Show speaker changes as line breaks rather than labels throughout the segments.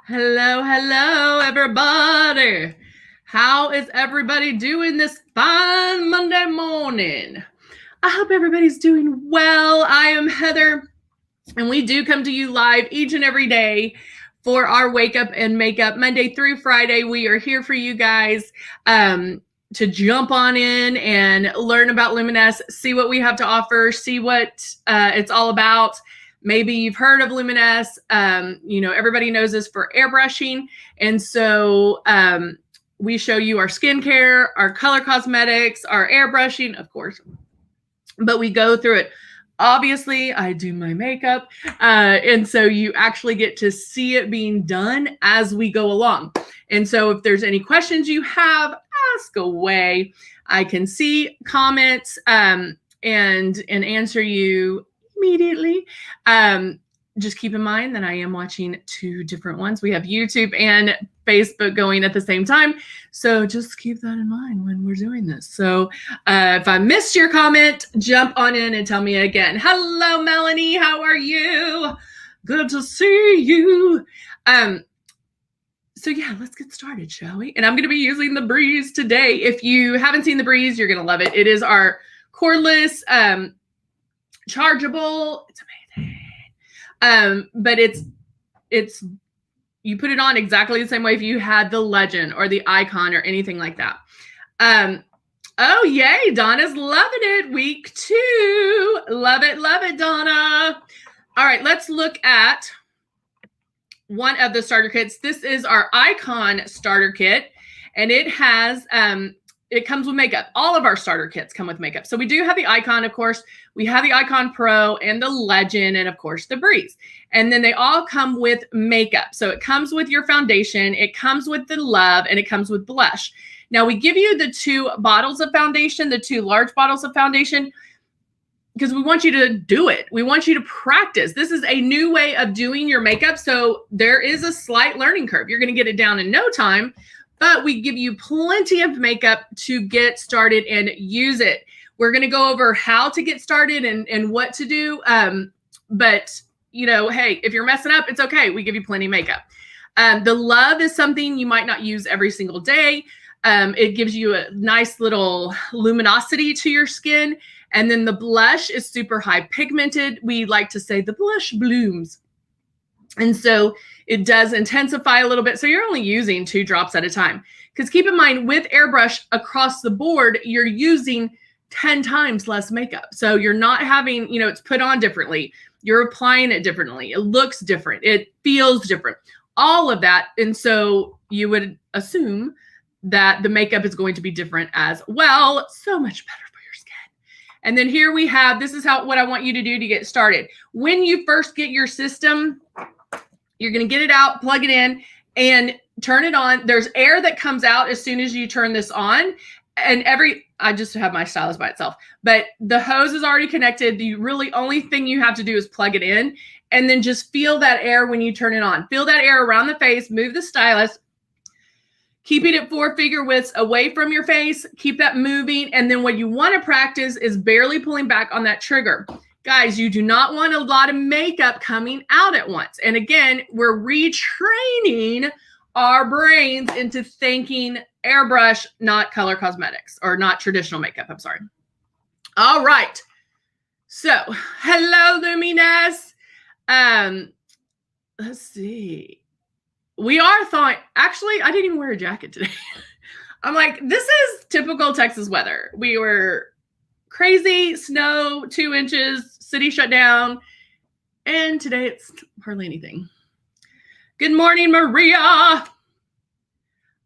Hello, hello, everybody. How is everybody doing this fine Monday morning? I hope everybody's doing well. I am Heather, and we do come to you live each and every day for our Wake Up and Makeup Monday through Friday. We are here for you guys to jump on in and learn about Luminess, see what we have to offer, see what it's all about. Maybe you've heard of Luminess. Everybody knows this for airbrushing. And so we show you our skincare, our color cosmetics, our airbrushing, of course. But we go through it. Obviously, I do my makeup. And so you actually get to see it being done as we go along. And so if there's any questions you have, ask away. I can see comments and answer you immediately. Just keep in mind that I am watching two different ones. We have YouTube and Facebook going at the same time. So just keep that in mind when we're doing this. So if I missed your comment, jump on in and tell me again. Hello, Melanie. How are you? Good to see you. So yeah, let's get started, shall we? And I'm going to be using the Breeze today. If you haven't seen the Breeze, you're going to love it. It is our cordless, chargeable. It's amazing. But it's you put it on exactly the same way if you had the Legend or the Icon or anything like that. Oh yay, Donna's loving it. Week 2. Love it, Donna. All right, let's look at one of the starter kits. This is our Icon starter kit, and it has it comes with makeup. All of our starter kits come with makeup. So we do have the Icon, of course. We have the Icon Pro and the Legend, and of course the Breeze. And then they all come with makeup. So it comes with your foundation, it comes with the Love, and it comes with blush. Now we give you the 2 bottles of foundation, the 2 large bottles of foundation, because we want you to do it. We want you to practice. This is a new way of doing your makeup. So there is a slight learning curve. You're going to get it down in no time, but we give you plenty of makeup to get started and use it. We're going to go over how to get started and what to do. But hey, if you're messing up, it's okay. We give you plenty of makeup. The Love is something you might not use every single day. It gives you a nice little luminosity to your skin. And then the blush is super high pigmented. We like to say the blush blooms. And so it does intensify a little bit. So you're only using 2 drops at a time. Because keep in mind, with airbrush across the board, you're using 10 times less makeup. So you're not having, it's put on differently. You're applying it differently. It looks different. It feels different. All of that. And so you would assume that the makeup is going to be different as well. So much better. And then here we have, this is what I want you to do to get started. When you first get your system, you're going to get it out, plug it in, and turn it on. There's air that comes out as soon as you turn this on. And I just have my stylus by itself, but the hose is already connected. The really only thing you have to do is plug it in and then just feel that air when you turn it on. Feel that air around the face, move the stylus. Keep it at 4 finger widths away from your face. Keep that moving. And then what you want to practice is barely pulling back on that trigger. Guys, you do not want a lot of makeup coming out at once. And again, we're retraining our brains into thinking airbrush, not color cosmetics, or not traditional makeup. I'm sorry. All right. So, hello, Luminess. Let's see. We are thawing. Actually, I didn't even wear a jacket today. I'm like, this is typical Texas weather. We were crazy, snow, 2 inches, city shut down. And today it's hardly anything. Good morning, Maria.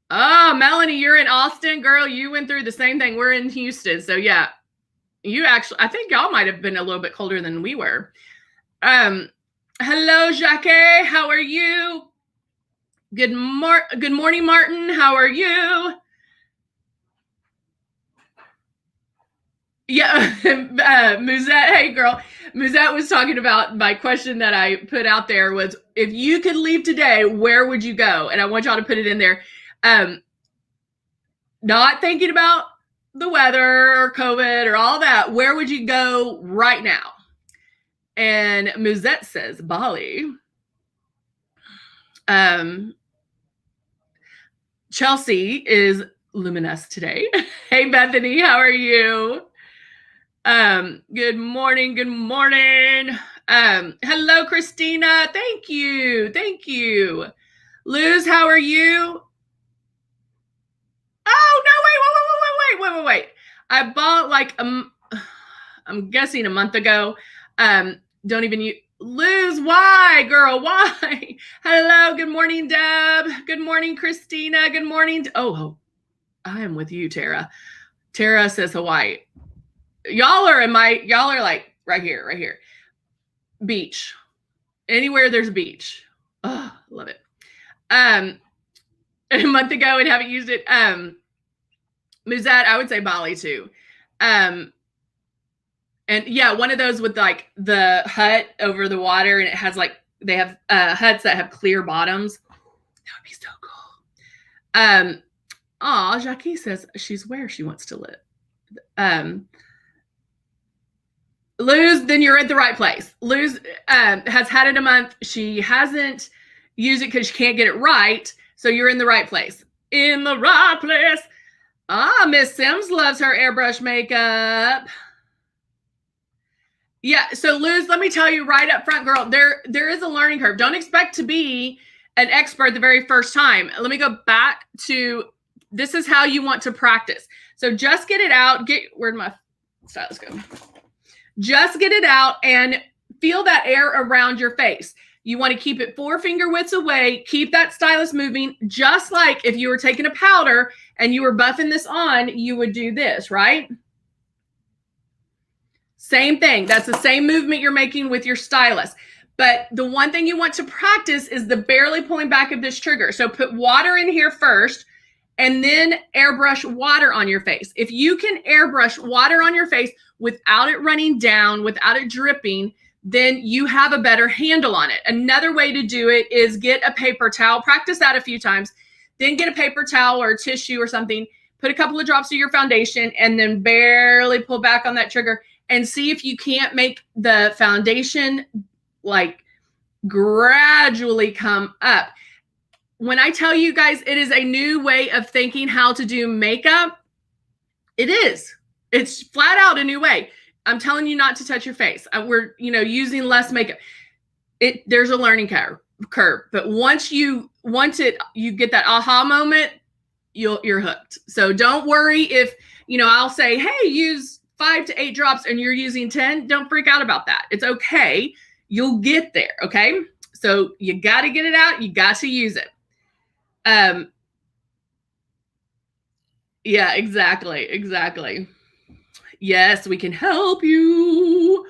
Oh, Melanie, you're in Austin. Girl, you went through the same thing. We're in Houston. So yeah, I think y'all might have been a little bit colder than we were. Hello, Jackie. How are you? Good morning, Martin. How are you? Yeah, Muzette. Hey, girl. Muzette was talking about my question that I put out there was, if you could leave today, where would you go? And I want y'all to put it in there. Not thinking about the weather or COVID or all that. Where would you go right now? And Muzette says Bali. Chelsea is luminous today. Hey, Bethany, how are you? Good morning. Good morning. Hello, Christina. Thank you. Thank you. Luz, how are you? Oh, no, wait. I bought like, I'm guessing a month ago. Don't even use, Luz, why, girl? Why? Hello, good morning, Deb. Good morning, Christina. Good morning. Oh, I am with you, Tara. Tara says Hawaii. Y'all are like right here. Beach. Anywhere there's a beach. Oh, love it. A month ago and haven't used it. Muzat, I would say Bali too. And yeah, one of those with like the hut over the water, and it has like, they have huts that have clear bottoms. That would be so cool. Jackie says she's where she wants to live. Luz, then you're at the right place. Luz has had it a month. She hasn't used it because she can't get it right. So you're in the right place. In the right place. Miss Sims loves her airbrush makeup. Yeah, so Luz, let me tell you right up front, girl, there is a learning curve. Don't expect to be an expert the very first time. Let me go back to, this is how you want to practice. So just get it out. Where'd my stylus go? Just get it out and feel that air around your face. You want to keep it 4 finger widths away. Keep that stylus moving, just like if you were taking a powder and you were buffing this on, you would do this, right? Same thing. That's the same movement you're making with your stylus. But the one thing you want to practice is the barely pulling back of this trigger. So put water in here first and then airbrush water on your face. If you can airbrush water on your face without it running down, without it dripping, then you have a better handle on it. Another way to do it is get a paper towel. Practice that a few times. Then get a paper towel or a tissue or something. Put a couple of drops of your foundation and then barely pull back on that trigger and see if you can't make the foundation like gradually come up. When I tell you guys, it is a new way of thinking how to do makeup. It is. It's flat out a new way. I'm telling you not to touch your face. We're, using less makeup. There's a learning curve. But once you get that aha moment, you're hooked. So don't worry if, I'll say, hey, use 5 to 8 drops and you're using 10. Don't freak out about that. It's okay. You'll get there. Okay. So you got to get it out. You got to use it. Yeah, exactly. Yes, we can help you.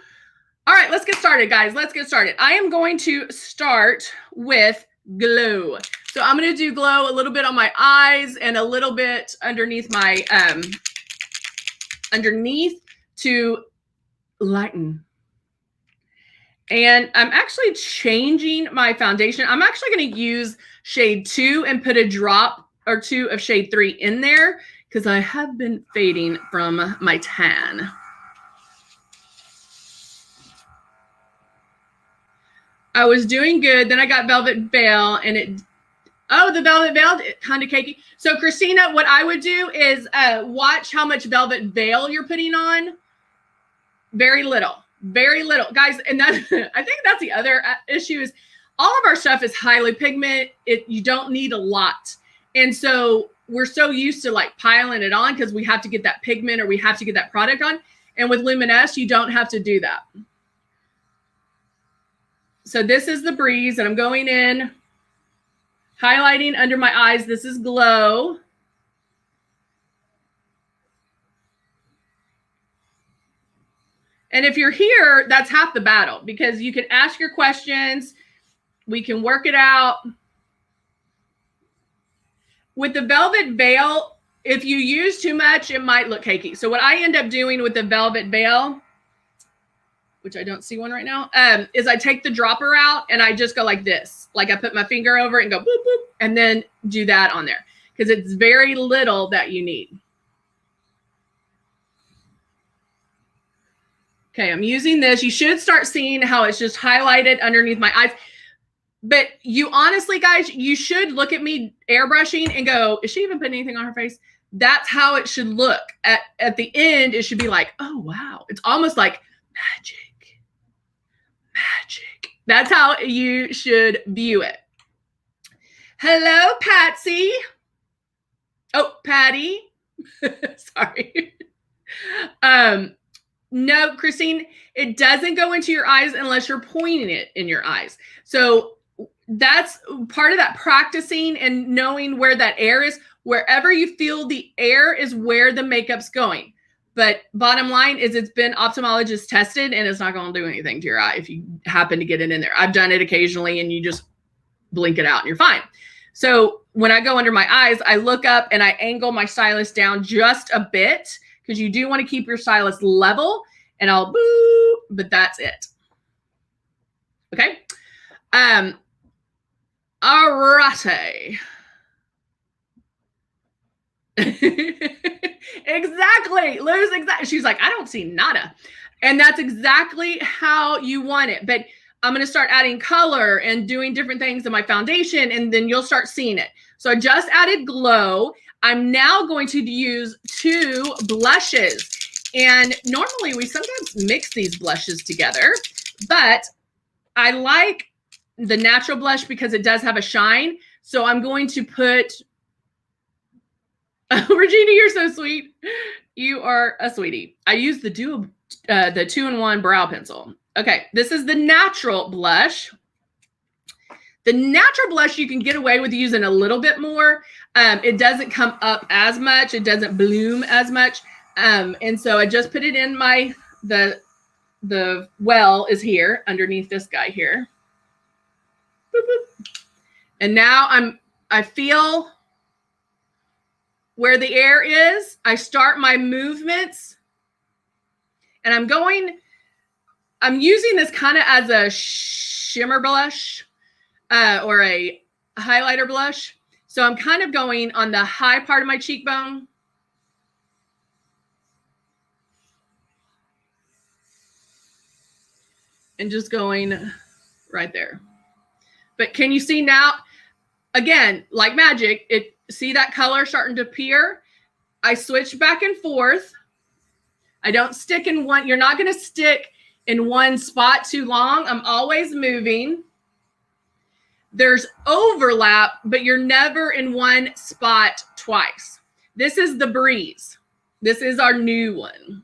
All right, let's get started, guys. Let's get started. I am going to start with glow. So I'm going to do glow a little bit on my eyes and a little bit underneath my, to lighten. And I'm actually changing my foundation. I'm actually going to use shade 2 and put a drop or 2 of shade 3 in there because I have been fading from my tan. I was doing good. Then I got Velvet Veil and the Velvet Veil, kind of cakey. So Christina, what I would do is watch how much Velvet Veil you're putting on. Very little. Guys, and that I think that's the other issue is all of our stuff is highly pigment. You don't need a lot. And so we're so used to like piling it on because we have to get that pigment or we have to get that product on. And with Luminess, you don't have to do that. So this is the Breeze and I'm going in, highlighting under my eyes. This is Glow. And if you're here, that's half the battle because you can ask your questions. We can work it out. With the Velvet Veil, if you use too much, it might look cakey. So what I end up doing with the Velvet Veil, which I don't see one right now, is I take the dropper out and I just go like this. Like I put my finger over it and go boop, boop, and then do that on there because it's very little that you need. Okay, I'm using this. You should start seeing how it's just highlighted underneath my eyes. But you honestly, guys, you should look at me airbrushing and go, is she even putting anything on her face? That's how it should look. At the end, it should be like, oh, wow. It's almost like magic. Magic. That's how you should view it. Hello, Patsy. Oh, Patty. Sorry. No, Christine, it doesn't go into your eyes unless you're pointing it in your eyes. So that's part of that practicing and knowing where that air is. Wherever you feel the air is where the makeup's going. But bottom line is it's been ophthalmologist tested and it's not going to do anything to your eye if you happen to get it in there. I've done it occasionally and you just blink it out and you're fine. So when I go under my eyes, I look up and I angle my stylus down just a bit because you do want to keep your stylus level, and I'll boo, but that's it. Okay. Alrighty. Exactly. Lou's exactly. She's like, I don't see nada. And that's exactly how you want it. But I'm going to start adding color and doing different things in my foundation, and then you'll start seeing it. So I just added glow. I'm now going to use 2 blushes. And normally we sometimes mix these blushes together, but I like the natural blush because it does have a shine. So I'm going to put, Regina, you're so sweet. You are a sweetie. I use the 2-in-1 brow pencil. Okay, this is the natural blush. The natural blush you can get away with using a little bit more. It doesn't come up as much. It doesn't bloom as much. And so I just put it in my, the well is here underneath this guy here. Boop, boop. And now I feel where the air is. I start my movements and I'm using this kind of as a shimmer blush or a highlighter blush. So I'm kind of going on the high part of my cheekbone. And just going right there. But can you see now, again, like magic, see that color starting to appear? I switch back and forth. I don't stick in one. You're not going to stick in one spot too long. I'm always moving. There's overlap, but you're never in one spot twice. This is the breeze. This is our new one.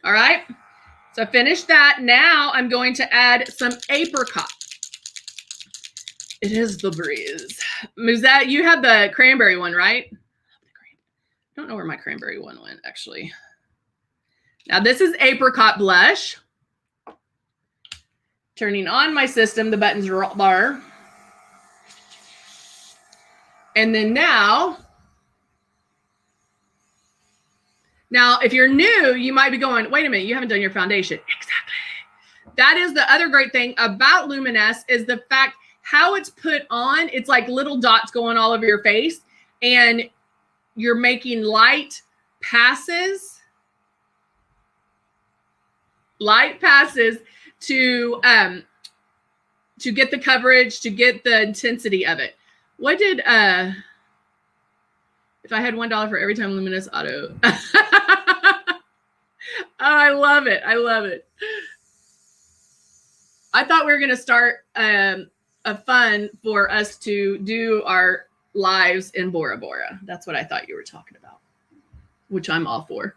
All right. So I finished that. Now I'm going to add some apricot. It is the breeze. Muzette, you have the cranberry one, right? I don't know where my cranberry one went, actually. Now this is apricot blush. Turning on my system, the buttons bar. And then now, if you're new, you might be going, wait a minute, you haven't done your foundation. Exactly. That is the other great thing about Luminess is the fact how it's put on. It's like little dots going all over your face, and you're making light passes to get the coverage, to get the intensity of it. What did if I had $1 for every time Luminous auto? Oh, I love it. I love it. I thought we were going to start a fun for us to do our lives in Bora Bora. That's what I thought you were talking about, which I'm all for.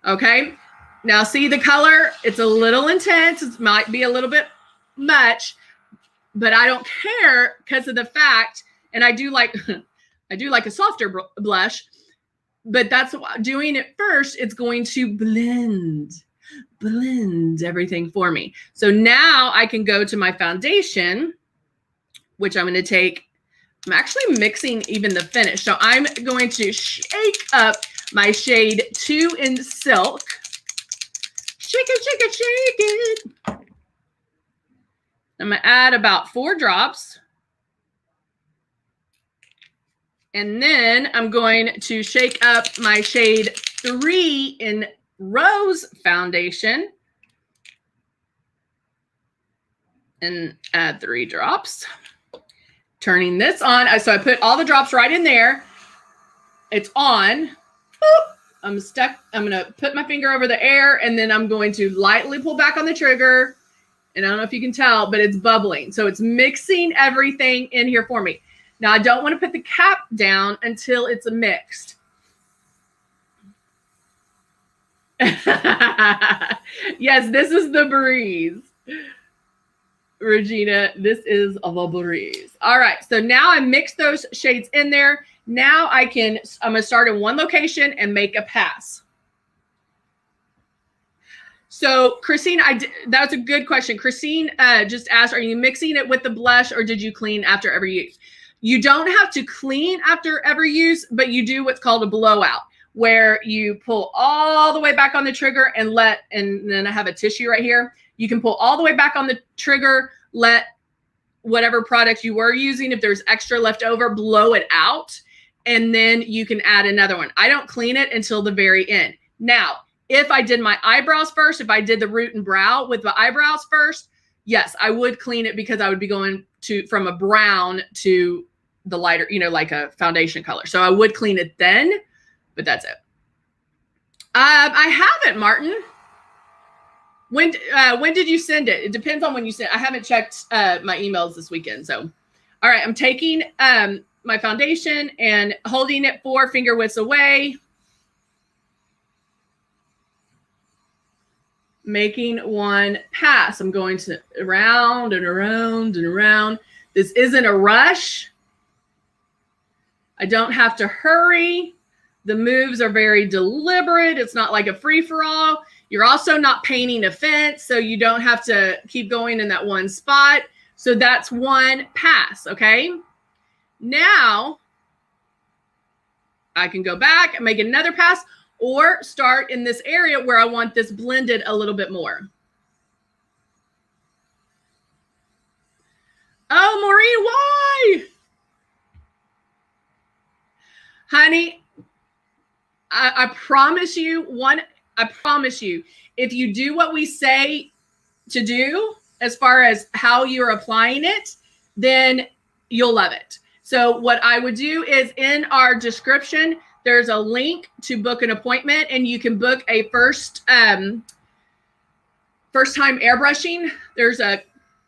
Okay. Now see the color? It's a little intense. It might be a little bit much, but I don't care because of the fact, and I do like a softer blush, but that's doing it first. It's going to blend everything for me. So now I can go to my foundation, which I'm going to take. I'm actually mixing even the finish. So I'm going to shake up my shade 2 in Silk. Shake it, shake it, shake it. I'm going to add about 4 drops. And then I'm going to shake up my shade 3 in Rose Foundation and add 3 drops. Turning this on. So I put all the drops right in there. It's on. Boop. I'm stuck. I'm going to put my finger over the air, and then I'm going to lightly pull back on the trigger. And I don't know if you can tell, but it's bubbling. So it's mixing everything in here for me. Now, I don't want to put the cap down until it's mixed. Yes, this is the breeze. Regina, this is the breeze. All right, so now I mixed those shades in there. Now I'm going to start in one location and make a pass. So Christine, that's a good question. Christine just asked, are you mixing it with the blush or did you clean after every use? You don't have to clean after every use, but you do what's called a blowout, where you pull all the way back on the trigger and then I have a tissue right here. You can pull all the way back on the trigger, let whatever product you were using, if there's extra left over, blow it out, and then you can add another one. I don't clean it until the very end. Now, if I did my eyebrows first, if I did the root and brow with the eyebrows first, yes, I would clean it because I would be going from a brown to the lighter, like a foundation color. So I would clean it then, but that's it. I haven't, Martin. When did you send it? It depends on when you sent. I haven't checked my emails this weekend. So, all right, I'm taking my foundation and holding it 4 finger widths away. Making one pass. I'm going to around and around and around. This isn't a rush. I don't have to hurry. The moves are very deliberate. It's not like a free-for-all. You're also not painting a fence, so you don't have to keep going in that one spot. So that's one pass, okay? Now, I can go back and make another pass, or start in this area where I want this blended a little bit more. Oh, Maureen, why? Honey, I promise you, if you do what we say to do, as far as how you're applying it, then you'll love it. So what I would do is in our description, there's a link to book an appointment, and you can book a first time airbrushing. There's a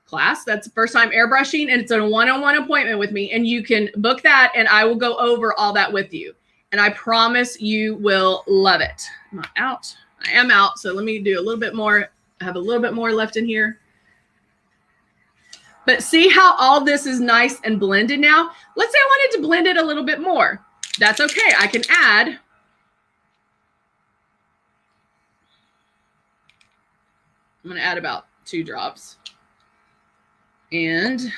class that's first time airbrushing, and it's a one-on-one appointment with me, and you can book that, and I will go over all that with you. And I promise you will love it. I'm not out. I am out. So let me do a little bit more. I have a little bit more left in here. But see how all this is nice and blended now? Let's say I wanted to blend it a little bit more. That's okay. I can add. I'm going to add about 2 drops. And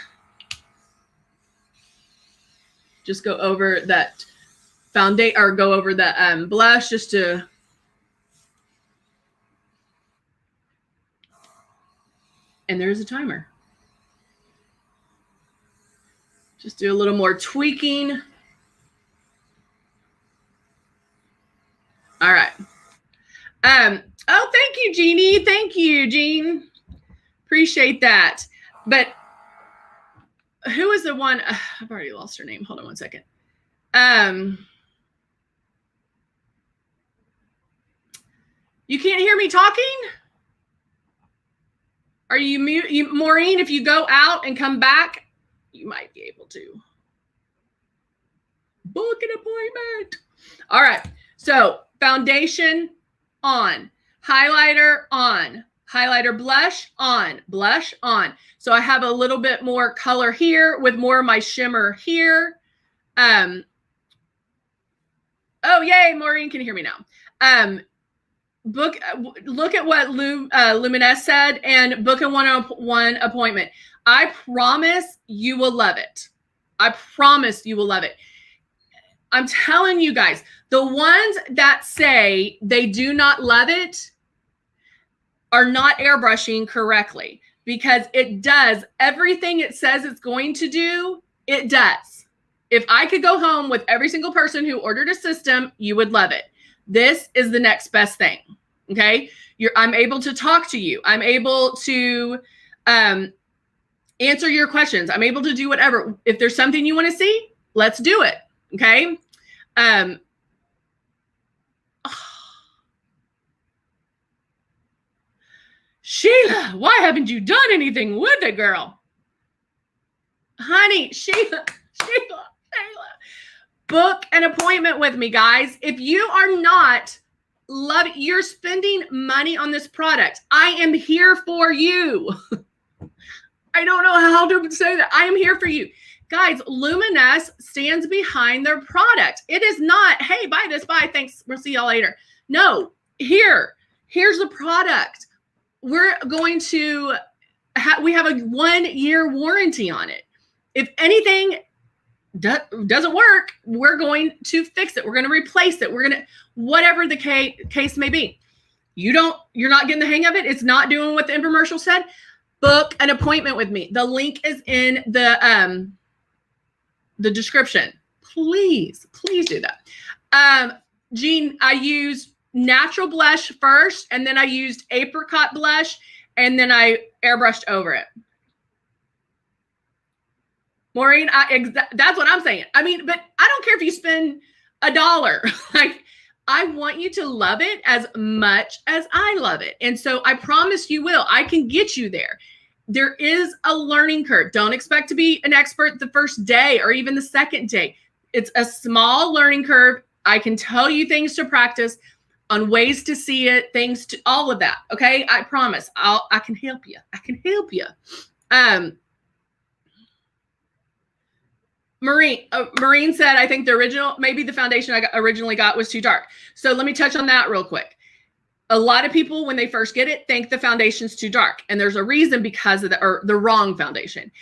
just go over that foundation, or go over the blush just to. And there's a timer. Just do a little more tweaking. All right. Oh, thank you, Jeannie. Thank you, Jean. Appreciate that. But who is the one? I've already lost her name. Hold on one second. You can't hear me talking? Are you mute? Maureen, if you go out and come back, you might be able to book an appointment. All right. So foundation on, highlighter on, highlighter blush on, blush on. So I have a little bit more color here with more of my shimmer here. Oh, yay, Maureen can hear me now. Look at what Luminess said and book a one-on-one appointment. I promise you will love it. I promise you will love it. I'm telling you guys, the ones that say they do not love it are not airbrushing correctly, because it does everything it says it's going to do. It does. If I could go home with every single person who ordered a system, you would love it. This is the next best thing. Okay. I'm able to talk to you. I'm able to answer your questions. I'm able to do whatever. If there's something you want to see, let's do it. Okay. Sheila, why haven't you done anything with it, girl? Honey, Sheila. Book an appointment with me, guys. If you are not you're spending money on this product, I am here for you. I don't know how to say that. I am here for you. Guys, Luminess stands behind their product. It is not, hey, buy this, bye, thanks, we'll see y'all later. No, here's the product. We're going to, we have a 1-year warranty on it. If anything doesn't work, we're going to fix it. We're going to replace it. We're going to, whatever the case may be. You're not getting the hang of it. It's not doing what the infomercial said. Book an appointment with me. The link is in the description. Please do that. Jean, I used natural blush first, and then I used apricot blush, and then I airbrushed over it. Maureen, that's what I'm saying. I mean, but I don't care if you spend $1. Like, I want you to love it as much as I love it. And so I promise you will. I can get you there. There is a learning curve. Don't expect to be an expert the first day or even the second day. It's a small learning curve. I can tell you things to practice on, ways to see it, things to all of that. Okay. I promise I can help you. I can help you. Maureen said, I think maybe the foundation I originally got was too dark. So let me touch on that real quick. A lot of people, when they first get it, think the foundation's too dark. And there's a reason because of the wrong foundation.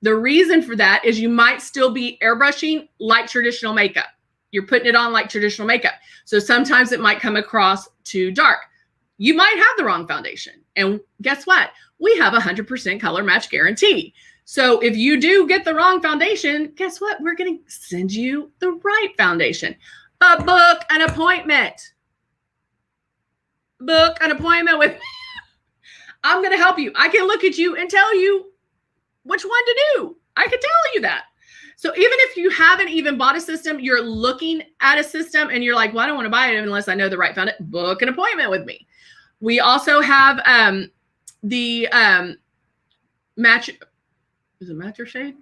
The reason for that is you might still be airbrushing like traditional makeup. You're putting it on like traditional makeup. So sometimes it might come across too dark. You might have the wrong foundation. And guess what? We have 100% color match guarantee. So if you do get the wrong foundation, guess what? We're going to send you the right foundation. But book an appointment. Book an appointment with me. I'm going to help you. I can look at you and tell you which one to do. I can tell you that. So even if you haven't even bought a system, you're looking at a system and you're like, well, I don't want to buy it unless I know the right foundation. Book an appointment with me. We also have the match. Is it match or shade?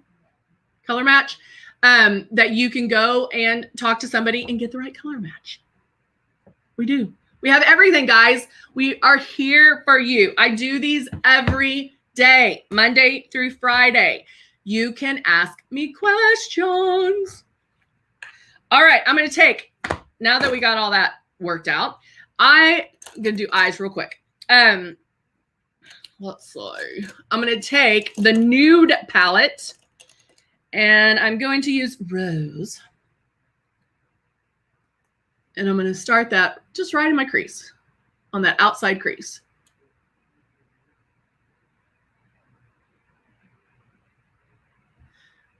Color match. That you can go and talk to somebody and get the right color match. We do. We have everything, guys. We are here for you. I do these every day, Monday through Friday. You can ask me questions. All right, I'm going to take, now that we got all that worked out, I'm going to do eyes real quick. Let's see. I'm going to take the nude palette and I'm going to use Rose. And I'm going to start that just right in my crease, on that outside crease.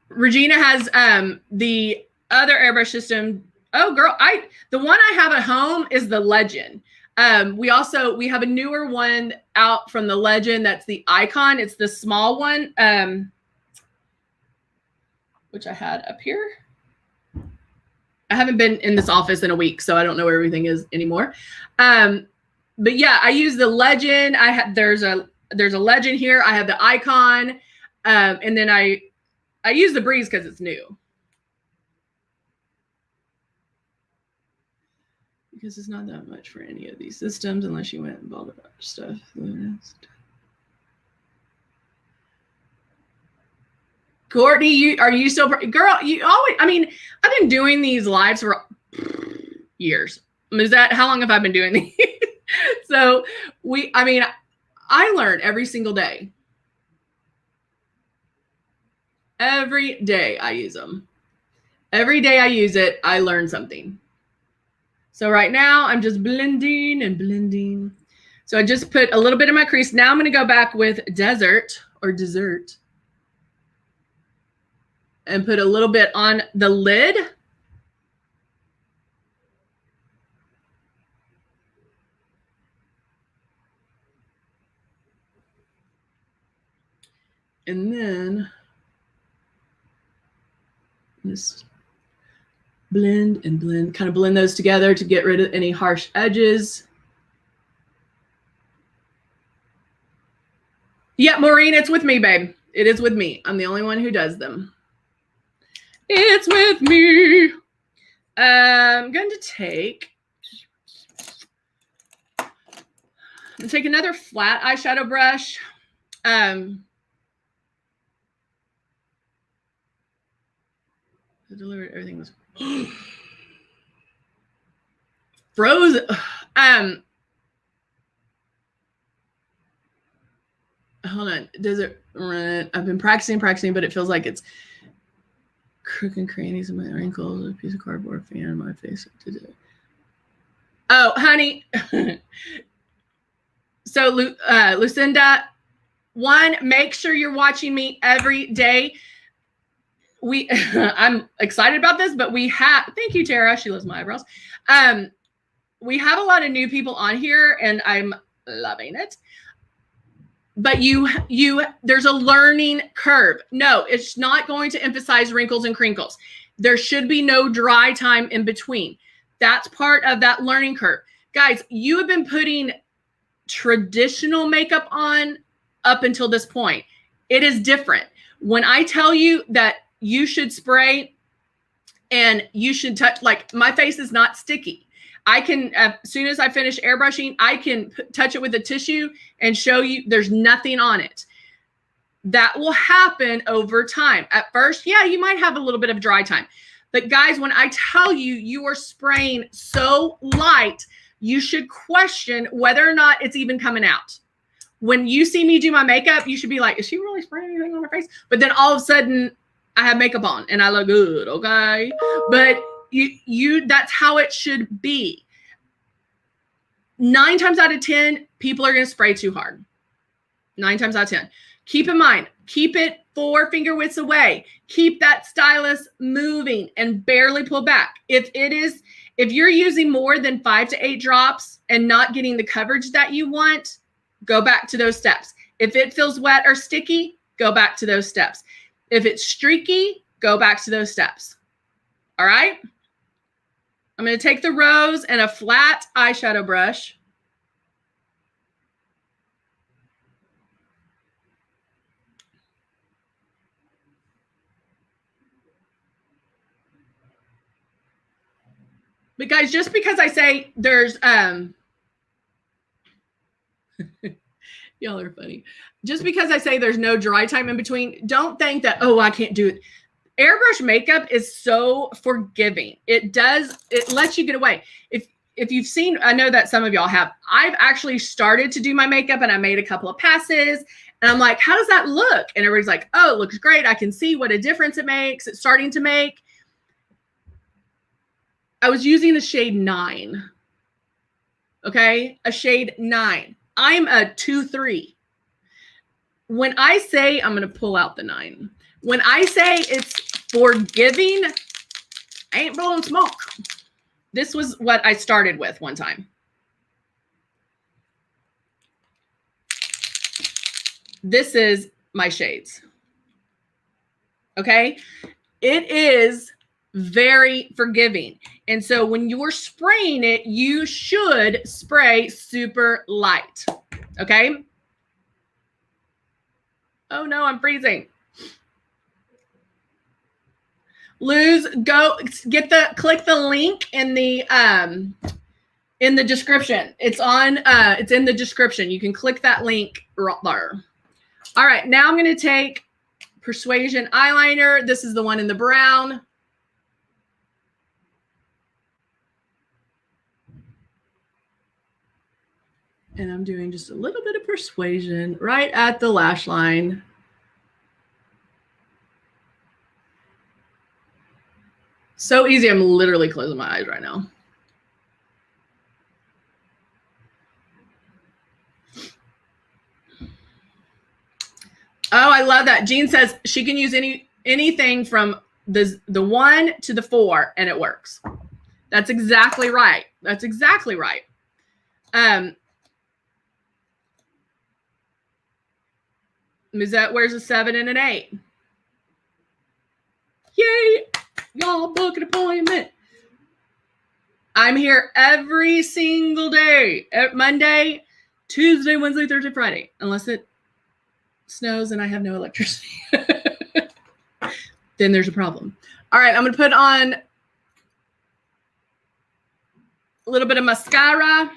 Regina has the other airbrush system. Oh, girl, the one I have at home is the Legend. We have a newer one out from the Legend. That's the Icon. It's the small one, which I had up here. I haven't been in this office in a week, so I don't know where everything is anymore. But yeah, I use the Legend. There's a Legend here. I have the Icon, and then I use the Breeze because it's new. Because it's not that much for any of these systems unless you went and bought a bunch of stuff. Courtney, are you still, girl, you always, I mean, I've been doing these lives for years. Is that, how long have I been doing these? So I learn every single day. Every day I use them. Every day I use it, I learn something. So right now I'm just blending and blending. So I just put a little bit in my crease. Now I'm going to go back with Desert or Dessert. and put a little bit on the lid. And then just blend and blend, kind of blend those together to get rid of any harsh edges. Yeah, Maureen, it's with me, babe. It is with me. I'm the only one who does them. It's with me. I'm going to take another flat eyeshadow brush. Delivered, everything was frozen. Hold on. Does it run? I've been practicing, but it feels like it's crook and crannies in my wrinkles, a piece of cardboard fan on my face. Oh, honey. So, Lucinda, one, make sure you're watching me every day. I'm excited about this, but we have, thank you, Tara. She loves my eyebrows. We have a lot of new people on here and I'm loving it. But there's a learning curve. No, it's not going to emphasize wrinkles and crinkles. There should be no dry time in between. That's part of that learning curve. Guys, you have been putting traditional makeup on up until this point. It is different. When I tell you that you should spray and you should touch, like my face is not sticky. I can, as soon as I finish airbrushing, I can touch it with a tissue and show you there's nothing on it. That will happen over time. At first, yeah, you might have a little bit of dry time. But guys, when I tell you you are spraying so light, you should question whether or not it's even coming out. When you see me do my makeup, you should be like, is she really spraying anything on her face? But then all of a sudden, I have makeup on and I look good, okay? But that's how it should be. 9 times out of 10, people are going to spray too hard. 9 times out of 10. Keep in mind, keep it 4 finger widths away. Keep that stylus moving and barely pull back. If you're using more than 5 to 8 drops and not getting the coverage that you want, go back to those steps. If it feels wet or sticky, go back to those steps. If it's streaky, go back to those steps. All right? I'm going to take the rose and a flat eyeshadow brush. But guys, just because I say there's y'all are funny. Just because I say there's no dry time in between, don't think that, oh, I can't do it. Airbrush makeup is so forgiving. It lets you get away. If you've seen, I know that some of y'all have, I've actually started to do my makeup and I made a couple of passes and I'm like, how does that look? And everybody's like, oh, it looks great. I can see what a difference it makes. It's starting to make. I was using the shade 9. Okay. A shade 9. I'm a 2-3. When I say, I'm going to pull out the 9. When I say it's forgiving, I ain't blowing smoke. This was what I started with one time. This is my shades. Okay. It is very forgiving. And so when you're spraying it, you should spray super light. Okay. Oh no, I'm freezing. Luz, go click the link in the description. It's in the description. You can click that link right there. All right, now I'm going to take Persuasion eyeliner. This is the one in the brown. And I'm doing just a little bit of Persuasion right at the lash line. So easy. I'm literally closing my eyes right now. Oh, I love that. Jean says she can use any anything from the 1 to the 4 and it works. That's exactly right. That's exactly right. Musette wears a 7 and an 8. Yay! Y'all book an appointment. I'm here every single day. Monday, Tuesday, Wednesday, Thursday, Friday. Unless it snows and I have no electricity. Then there's a problem. All right, I'm going to put on a little bit of mascara.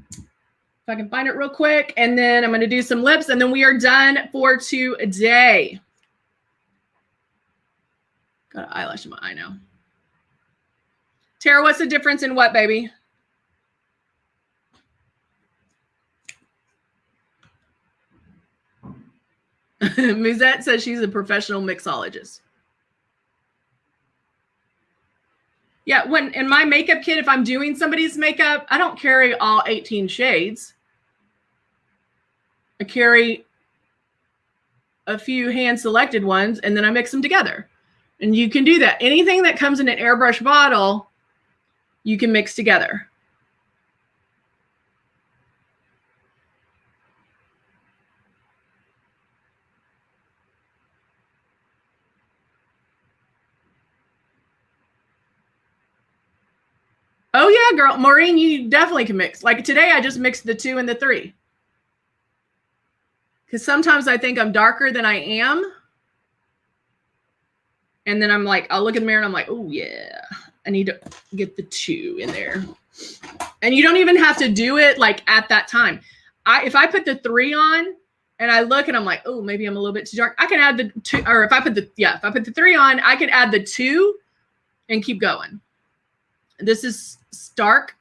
If I can find it real quick. And then I'm going to do some lips. And then we are done for today. Got an eyelash in my eye now. Tara, what's the difference in what, baby? Musette says she's a professional mixologist. Yeah, when in my makeup kit, if I'm doing somebody's makeup, I don't carry all 18 shades. I carry a few hand-selected ones, and then I mix them together. And you can do that. Anything that comes in an airbrush bottle, you can mix together. Oh, yeah, girl. Maureen, you definitely can mix. Like today, I just mixed the 2 and the 3. Because sometimes I think I'm darker than I am. And then I'm like, I'll look in the mirror and I'm like, oh, yeah, I need to get the 2 in there. And you don't even have to do it like at that time. If I put the 3 on and I look and I'm like, oh, maybe I'm a little bit too dark, I can add the 2. Or if I put the 3 on, I can add the 2 and keep going. This is Stark.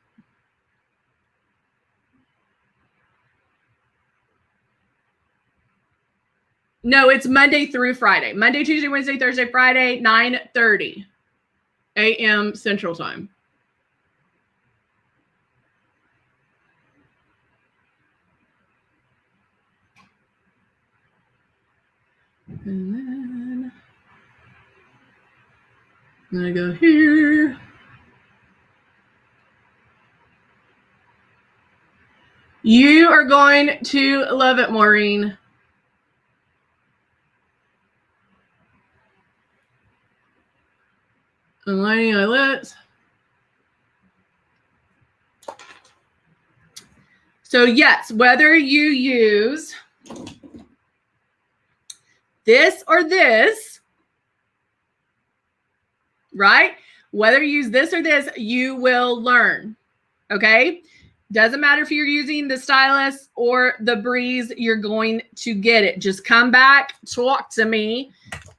No, it's Monday through Friday. Monday, Tuesday, Wednesday, Thursday, Friday, 9:30 a.m. Central Time. And then I'm going to go here. You are going to love it, Maureen. I'm lining my lips. So yes, whether you use this or this, right? Whether you use this or this, you will learn, okay? Doesn't matter if you're using the stylus or the breeze, you're going to get it. Just come back, talk to me.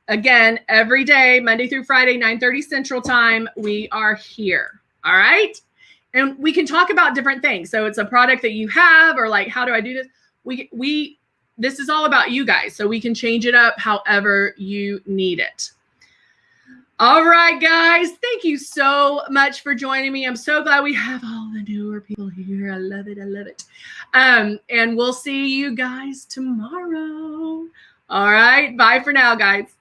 Again, every day, Monday through Friday, 9:30 Central Time, we are here, all right? And we can talk about different things. So it's a product that you have or like, how do I do this? This is all about you guys. So we can change it up however you need it. All right, guys. Thank you so much for joining me. I'm so glad we have all the newer people here. I love it. I love it. And we'll see you guys tomorrow. All right. Bye for now, guys.